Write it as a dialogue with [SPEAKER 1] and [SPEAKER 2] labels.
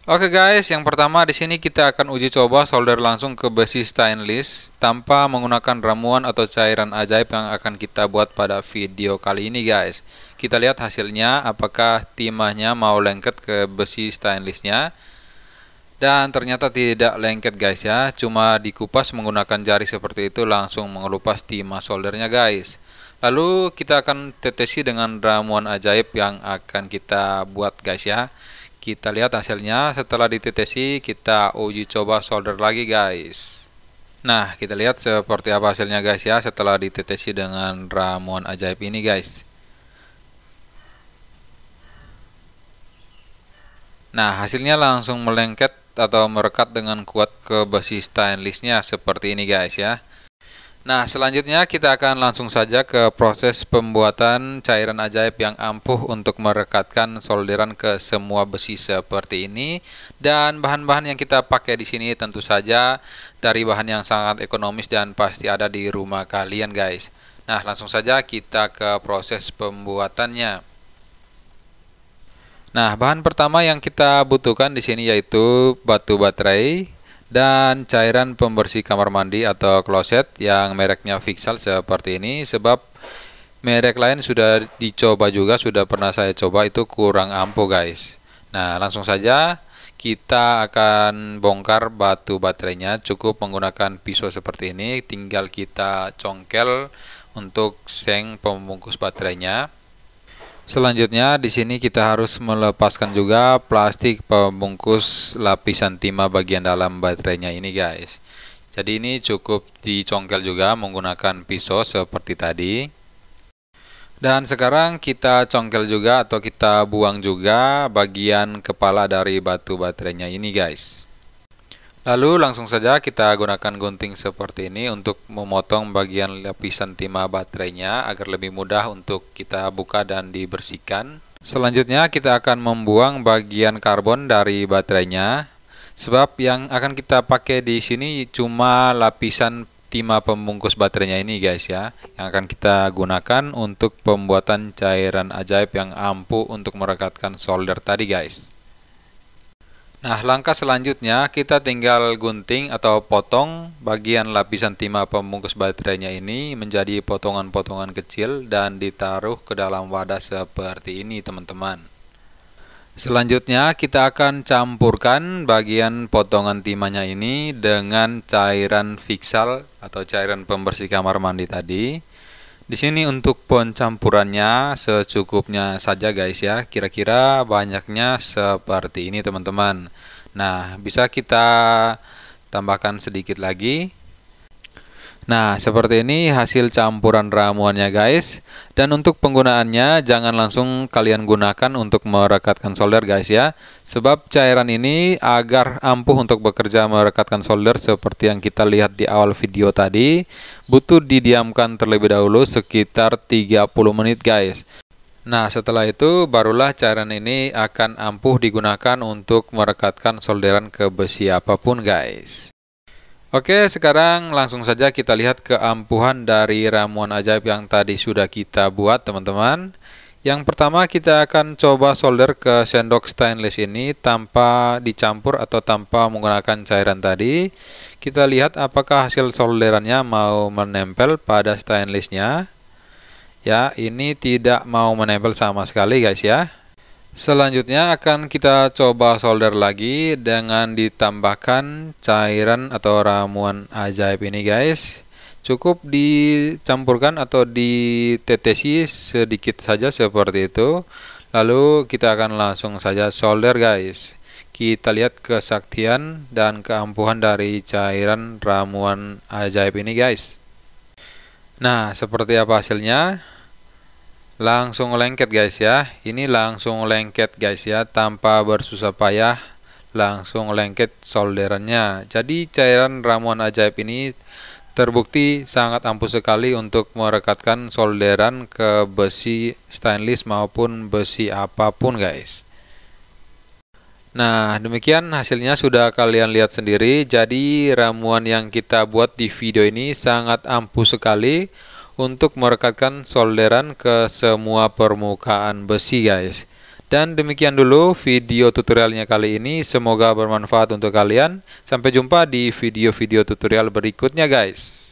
[SPEAKER 1] Oke guys, yang pertama di sini kita akan uji coba solder langsung ke besi stainless tanpa menggunakan ramuan atau cairan ajaib yang akan kita buat pada video kali ini guys. Kita lihat hasilnya, apakah timahnya mau lengket ke besi stainlessnya. Dan ternyata tidak lengket guys ya, cuma dikupas menggunakan jari seperti itu langsung mengelupas timah soldernya guys. Lalu kita akan tetesi dengan ramuan ajaib yang akan kita buat guys ya. Kita lihat hasilnya. Setelah ditetesi, kita uji coba solder lagi guys. Nah, kita lihat seperti apa hasilnya guys ya setelah ditetesi dengan ramuan ajaib ini guys. Nah, hasilnya langsung melengket atau merekat dengan kuat ke besi stainlessnya seperti ini guys ya. Nah, selanjutnya kita akan langsung saja ke proses pembuatan cairan ajaib yang ampuh untuk merekatkan solderan ke semua besi seperti ini. Dan bahan-bahan yang kita pakai di sini tentu saja dari bahan yang sangat ekonomis dan pasti ada di rumah kalian guys. Nah, langsung saja kita ke proses pembuatannya. Nah, bahan pertama yang kita butuhkan di sini yaitu batu baterai dan cairan pembersih kamar mandi atau kloset yang mereknya Vixal seperti ini, sebab merek lain sudah dicoba juga, sudah pernah saya coba, itu kurang ampuh guys. Nah, langsung saja kita akan bongkar batu baterainya. Cukup menggunakan pisau seperti ini, tinggal kita congkel untuk seng pembungkus baterainya. Selanjutnya di sini kita harus melepaskan juga plastik pembungkus lapisan timah bagian dalam baterainya ini guys. Jadi ini cukup dicongkel juga menggunakan pisau seperti tadi. Dan sekarang kita congkel juga atau kita buang juga bagian kepala dari batu baterainya ini guys. Lalu langsung saja kita gunakan gunting seperti ini untuk memotong bagian lapisan timah baterainya agar lebih mudah untuk kita buka dan dibersihkan. Selanjutnya kita akan membuang bagian karbon dari baterainya, sebab yang akan kita pakai di sini cuma lapisan timah pembungkus baterainya ini guys ya, yang akan kita gunakan untuk pembuatan cairan ajaib yang ampuh untuk merekatkan solder tadi guys. Nah, langkah selanjutnya kita tinggal gunting atau potong bagian lapisan timah pembungkus baterainya ini menjadi potongan-potongan kecil dan ditaruh ke dalam wadah seperti ini teman-teman. Selanjutnya kita akan campurkan bagian potongan timahnya ini dengan cairan Vixal atau cairan pembersih kamar mandi tadi. Di sini untuk pencampurannya secukupnya saja guys ya, kira-kira banyaknya seperti ini teman-teman. Nah, bisa kita tambahkan sedikit lagi. Nah, seperti ini hasil campuran ramuannya guys. Dan untuk penggunaannya jangan langsung kalian gunakan untuk merekatkan solder guys ya, sebab cairan ini agar ampuh untuk bekerja merekatkan solder seperti yang kita lihat di awal video tadi, butuh didiamkan terlebih dahulu sekitar 30 menit guys. Nah, setelah itu barulah cairan ini akan ampuh digunakan untuk merekatkan solderan ke besi apapun guys. Oke, sekarang langsung saja kita lihat keampuhan dari ramuan ajaib yang tadi sudah kita buat teman-teman. Yang pertama kita akan coba solder ke sendok stainless ini tanpa dicampur atau tanpa menggunakan cairan tadi. Kita lihat apakah hasil solderannya mau menempel pada stainlessnya. Ya, ini tidak mau menempel sama sekali guys ya. Selanjutnya akan kita coba solder lagi dengan ditambahkan cairan atau ramuan ajaib ini guys. Cukup dicampurkan atau ditetesi sedikit saja seperti itu. Lalu kita akan langsung saja solder guys. Kita lihat kesaktian dan keampuhan dari cairan ramuan ajaib ini guys. Nah, seperti apa hasilnya? Langsung lengket guys ya. Ini langsung lengket guys ya, tanpa bersusah payah langsung lengket solderannya. Jadi cairan ramuan ajaib ini terbukti sangat ampuh sekali untuk merekatkan solderan ke besi stainless maupun besi apapun guys. Nah, demikian hasilnya sudah kalian lihat sendiri. Jadi ramuan yang kita buat di video ini sangat ampuh sekali untuk merekatkan solderan ke semua permukaan besi guys. Dan demikian dulu video tutorialnya kali ini, semoga bermanfaat untuk kalian. Sampai jumpa di video-video tutorial berikutnya guys.